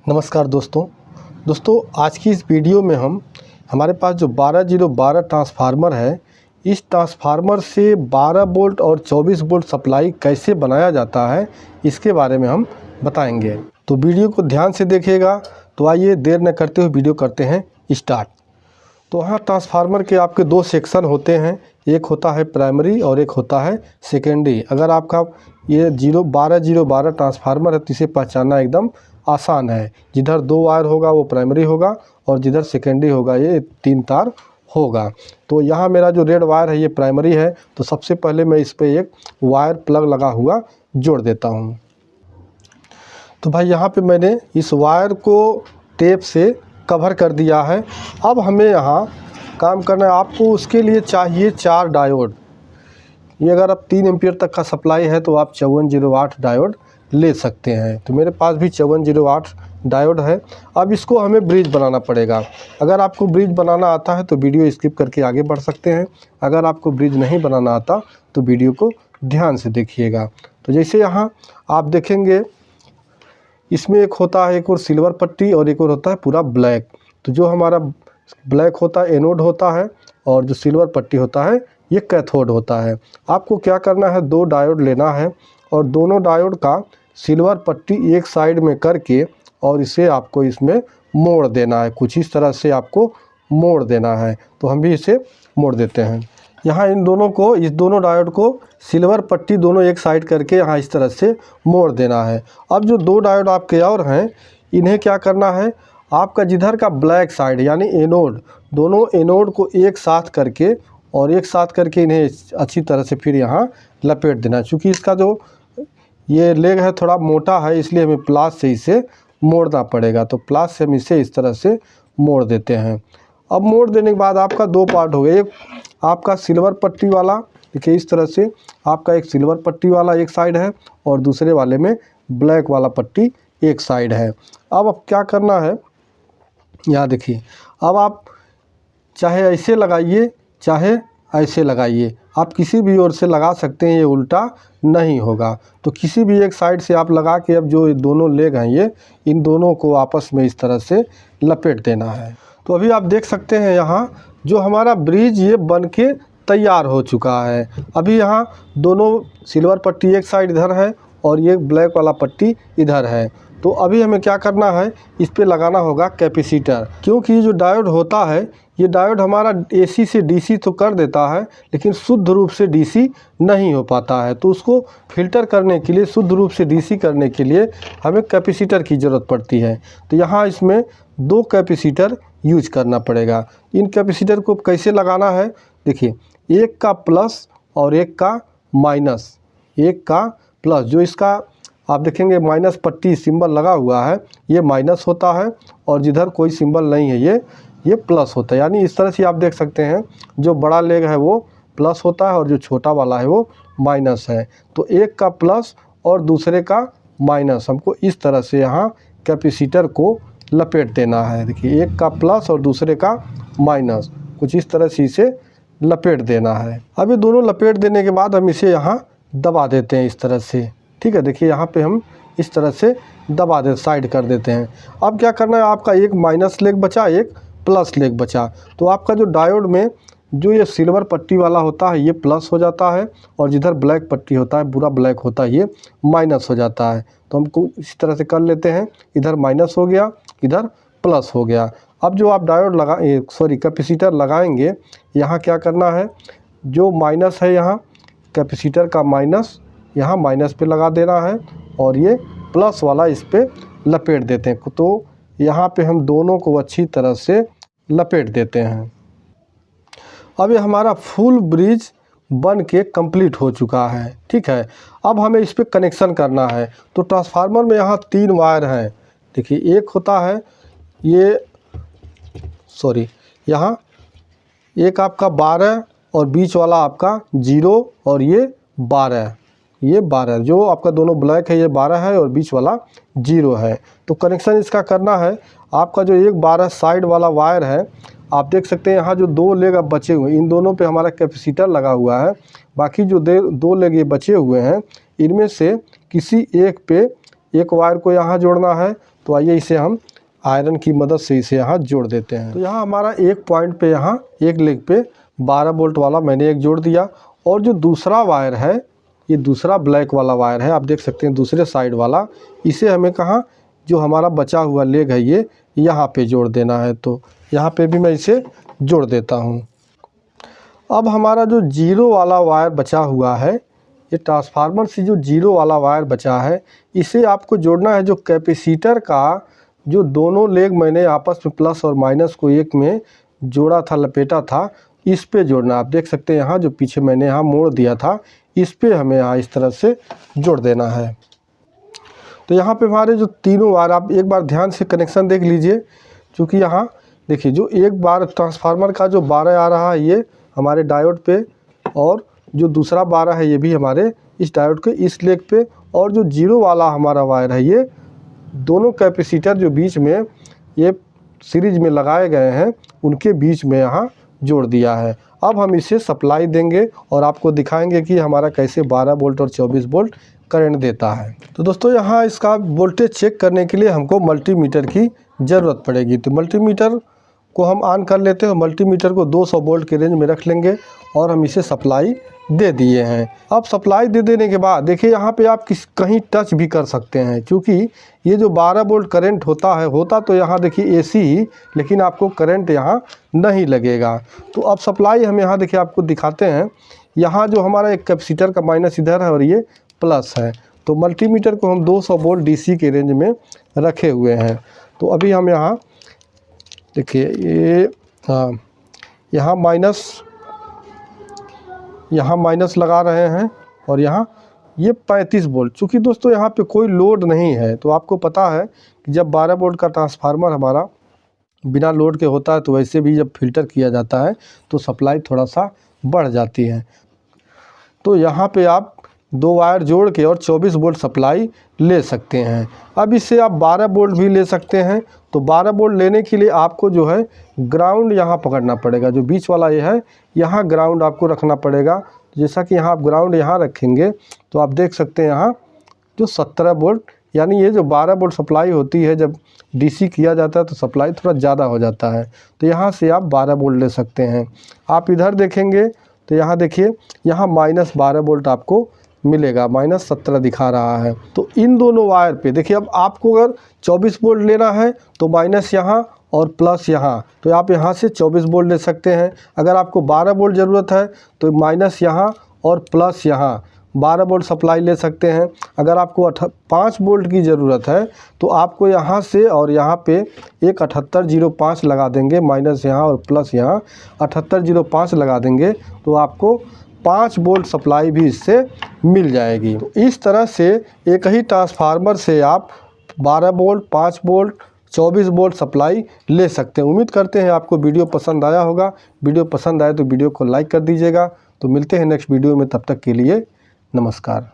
नमस्कार दोस्तों आज की इस वीडियो में हमारे पास जो 12012 ट्रांसफार्मर है, इस ट्रांसफार्मर से 12 वोल्ट और 24 वोल्ट सप्लाई कैसे बनाया जाता है इसके बारे में हम बताएंगे। तो वीडियो को ध्यान से देखिएगा। तो आइए देर न करते हुए वीडियो करते हैं स्टार्ट। तो यहाँ ट्रांसफार्मर के आपके दो सेक्शन होते हैं, एक होता है प्राइमरी और एक होता है सेकेंडरी। अगर आपका ये 12012 ट्रांसफार्मर है तो इसे पहचानना एकदम आसान है। जिधर दो वायर होगा वो प्राइमरी होगा और जिधर सेकेंडरी होगा ये 3 तार होगा। तो यहाँ मेरा जो रेड वायर है ये प्राइमरी है, तो सबसे पहले मैं इस पर एक वायर प्लग लगा हुआ जोड़ देता हूँ। तो भाई यहाँ पे मैंने इस वायर को टेप से कवर कर दिया है। अब हमें यहाँ काम करना है। आपको उसके लिए चाहिए 4 डायोड। ये अगर आप 3 एम्पियर तक का सप्लाई है तो आप 5408 डायोड ले सकते हैं। तो मेरे पास भी 5408 डायोड है। अब इसको हमें ब्रिज बनाना पड़ेगा। अगर आपको ब्रिज बनाना आता है तो वीडियो स्किप करके आगे बढ़ सकते हैं। अगर आपको ब्रिज नहीं बनाना आता तो वीडियो को ध्यान से देखिएगा। तो जैसे यहाँ आप देखेंगे, इसमें एक होता है एक और सिल्वर पट्टी और एक और होता है पूरा ब्लैक। तो जो हमारा ब्लैक होता है एनोड होता है और जो सिल्वर पट्टी होता है ये कैथोड होता है। आपको क्या करना है, 2 डायोड लेना है और दोनों डायोड का सिल्वर पट्टी एक साइड में करके और इसे आपको इसमें मोड़ देना है। कुछ इस तरह से आपको मोड़ देना है। तो हम भी इसे मोड़ देते हैं। यहाँ इन दोनों को, इस दोनों डायोड को सिल्वर पट्टी दोनों एक साइड करके यहाँ इस तरह से मोड़ देना है। अब जो 2 डायोड आपके और हैं, इन्हें क्या करना है, आपका जिधर का ब्लैक साइड यानी एनोड, दोनों एनोड को एक साथ करके और एक साथ करके इन्हें अच्छी तरह से फिर यहाँ लपेट देना। चूँकि इसका जो ये लेग है थोड़ा मोटा है, इसलिए हमें प्लास से इसे मोड़ना पड़ेगा। तो प्लास से हम इसे इस तरह से मोड़ देते हैं। अब मोड़ देने के बाद आपका 2 पार्ट हो गए। एक आपका सिल्वर पट्टी वाला, देखिए इस तरह से आपका एक सिल्वर पट्टी वाला एक साइड है और दूसरे वाले में ब्लैक वाला पट्टी एक साइड है। अब क्या करना है, यहाँ देखिए, अब आप चाहे ऐसे लगाइए चाहे ऐसे लगाइए, आप किसी भी ओर से लगा सकते हैं, ये उल्टा नहीं होगा। तो किसी भी एक साइड से आप लगा के अब जो दोनों लेग हैं ये इन दोनों को आपस में इस तरह से लपेट देना है। तो अभी आप देख सकते हैं यहाँ जो हमारा ब्रिज ये बन के तैयार हो चुका है। अभी यहाँ दोनों सिल्वर पट्टी एक साइड इधर है और ये ब्लैक वाला पट्टी इधर है। तो अभी हमें क्या करना है, इस पे लगाना होगा कैपेसिटर। क्योंकि ये जो डायोड होता है, ये डायोड हमारा एसी से डीसी तो कर देता है लेकिन शुद्ध रूप से डीसी नहीं हो पाता है। तो उसको फिल्टर करने के लिए, शुद्ध रूप से डीसी करने के लिए हमें कैपेसिटर की ज़रूरत पड़ती है। तो यहाँ इसमें 2 कैपेसिटर यूज करना पड़ेगा। इन कैपेसिटर को कैसे लगाना है, देखिए, एक का प्लस और एक का माइनस। एक का प्लस, जो इसका आप देखेंगे माइनस पट्टी सिंबल लगा हुआ है ये माइनस होता है और जिधर कोई सिंबल नहीं है ये प्लस होता है। यानी इस तरह से आप देख सकते हैं, जो बड़ा लेग है वो प्लस होता है और जो छोटा वाला है वो माइनस है। तो एक का प्लस और दूसरे का माइनस, हमको इस तरह से यहाँ कैपेसिटर को लपेट देना है। देखिए, एक का प्लस और दूसरे का माइनस, कुछ इस तरह से इसे लपेट देना है। अब ये दोनों लपेट देने के बाद हम इसे यहाँ दबा देते हैं इस तरह से। ठीक है, देखिए यहाँ पे हम इस तरह से दबा दे, साइड कर देते हैं। अब क्या करना है, आपका एक माइनस लेग बचा, एक प्लस लेग बचा। तो आपका जो डायोड में जो ये सिल्वर पट्टी वाला होता है ये प्लस हो जाता है और जिधर ब्लैक पट्टी होता है, पूरा ब्लैक होता है, ये माइनस हो जाता है। तो हमको इस तरह से कर लेते हैं, इधर माइनस हो गया, इधर प्लस हो गया। अब जो आप डायोड कैपेसिटर लगाएंगे, यहाँ क्या करना है, जो माइनस है यहाँ कैपेसिटर का माइनस यहाँ माइनस पे लगा देना है और ये प्लस वाला इस पे लपेट देते हैं। तो यहाँ पे हम दोनों को अच्छी तरह से लपेट देते हैं। अब ये हमारा फुल ब्रिज बन के कंप्लीट हो चुका है। ठीक है, अब हमें इस पे कनेक्शन करना है। तो ट्रांसफार्मर में यहाँ 3 वायर हैं। देखिए, एक होता है यहाँ एक आपका 12 और बीच वाला आपका 0 और ये 12, जो आपका दोनों ब्लैक है ये 12 है और बीच वाला 0 है। तो कनेक्शन इसका करना है, आपका जो एक 12 साइड वाला वायर है, आप देख सकते हैं यहाँ जो 2 लेग अब बचे हुए हैं, इन दोनों पे हमारा कैपेसिटर लगा हुआ है। बाकी जो 2 लेग ये बचे हुए हैं, इनमें से किसी एक पे एक वायर को यहाँ जोड़ना है तो आइए इसे हम आयरन की मदद से इसे यहाँ जोड़ देते हैं। तो यहाँ हमारा एक पॉइंट पे, यहाँ एक लेग पे 12 वोल्ट वाला मैंने एक जोड़ दिया, और जो दूसरा वायर है, ये दूसरा ब्लैक वाला वायर है, आप देख सकते हैं दूसरे साइड वाला, इसे हमें कहाँ, जो हमारा बचा हुआ लेग है ये यहाँ पे जोड़ देना है। तो यहाँ पे भी मैं इसे जोड़ देता हूँ। अब हमारा जो जीरो वाला वायर बचा हुआ है, ये ट्रांसफार्मर से जो जीरो वाला वायर बचा है, इसे आपको जोड़ना है जो कैपेसिटर का जो दोनों लेग मैंने आपस में प्लस और माइनस को एक में जोड़ा था, लपेटा था, इस पे जोड़ना। आप देख सकते हैं यहाँ जो पीछे मैंने यहाँ मोड़ दिया था, इस पे हमें यहाँ इस तरह से जोड़ देना है। तो यहाँ पे हमारे जो तीनों वायर, आप एक बार ध्यान से कनेक्शन देख लीजिए, क्योंकि यहाँ देखिए जो एक बार ट्रांसफार्मर का जो 12 आ रहा है ये हमारे डायोड पे, और जो दूसरा 12 है ये भी हमारे इस डायोड के इस लेग पे, और जो जीरो वाला हमारा वायर है ये दोनों कैपेसिटर जो बीच में ये सीरीज में लगाए गए हैं उनके बीच में यहाँ जोड़ दिया है। अब हम इसे सप्लाई देंगे और आपको दिखाएंगे कि हमारा कैसे 12 वोल्ट और 24 वोल्ट करंट देता है। तो दोस्तों यहाँ इसका वोल्टेज चेक करने के लिए हमको मल्टीमीटर की ज़रूरत पड़ेगी। तो मल्टीमीटर को हम ऑन कर लेते हैं। मल्टीमीटर को 200 वोल्ट के रेंज में रख लेंगे और हम इसे सप्लाई दे दिए हैं। अब सप्लाई दे देने के बाद देखिए यहाँ पे आप कहीं टच भी कर सकते हैं, क्योंकि ये जो 12 वोल्ट करंट होता तो यहाँ देखिए एसी ही, लेकिन आपको करंट यहाँ नहीं लगेगा। तो अब सप्लाई हम यहाँ देखिए आपको दिखाते हैं। यहाँ जो हमारा एक कैपेसिटर का माइनस इधर है और ये प्लस है, तो मल्टीमीटर को हम 200 वोल्ट डीसी के रेंज में रखे हुए हैं। तो अभी हम यहाँ देखिए ये यहाँ माइनस लगा रहे हैं, और यहाँ ये 35 वोल्ट। चूँकि दोस्तों यहाँ पे कोई लोड नहीं है, तो आपको पता है कि जब 12 वोल्ट का ट्रांसफार्मर हमारा बिना लोड के होता है तो वैसे भी जब फिल्टर किया जाता है तो सप्लाई थोड़ा सा बढ़ जाती है। तो यहाँ पे आप 2 वायर जोड़ के और 24 वोल्ट सप्लाई ले सकते हैं। अब इससे आप 12 वोल्ट भी ले सकते हैं। तो 12 वोल्ट लेने के लिए आपको जो है ग्राउंड यहाँ पकड़ना पड़ेगा, जो बीच वाला ये है यहाँ ग्राउंड आपको रखना पड़ेगा। जैसा कि यहाँ आप ग्राउंड यहाँ रखेंगे तो आप देख सकते हैं यहाँ जो 17 वोल्ट, यानी ये जो 12 वोल्ट सप्लाई होती है जब डीसी किया जाता है तो सप्लाई थोड़ा ज़्यादा हो जाता है। तो यहाँ से आप 12 वोल्ट ले सकते हैं। आप इधर देखेंगे तो यहाँ देखिए यहाँ -12 वोल्ट आपको मिलेगा, -17 दिखा रहा है। तो इन दोनों वायर पे देखिए, अब आपको अगर 24 वोल्ट लेना है तो माइनस यहाँ और प्लस यहाँ, तो आप यहाँ से 24 वोल्ट ले सकते हैं। अगर आपको 12 वोल्ट ज़रूरत है तो माइनस यहाँ और प्लस यहाँ 12 वोल्ट सप्लाई ले सकते हैं। अगर आपको 5 वोल्ट की ज़रूरत है तो आपको यहाँ से और यहाँ पे एक 7805 लगा देंगे, माइनस यहाँ और प्लस यहाँ 7805 लगा देंगे, तो आपको 5 वोल्ट सप्लाई भी इससे मिल जाएगी। तो इस तरह से एक ही ट्रांसफार्मर से आप 12 वोल्ट, 5 वोल्ट, 24 वोल्ट सप्लाई ले सकते हैं। उम्मीद करते हैं आपको वीडियो पसंद आया होगा। वीडियो पसंद आए तो वीडियो को लाइक कर दीजिएगा। तो मिलते हैं नेक्स्ट वीडियो में, तब तक के लिए नमस्कार।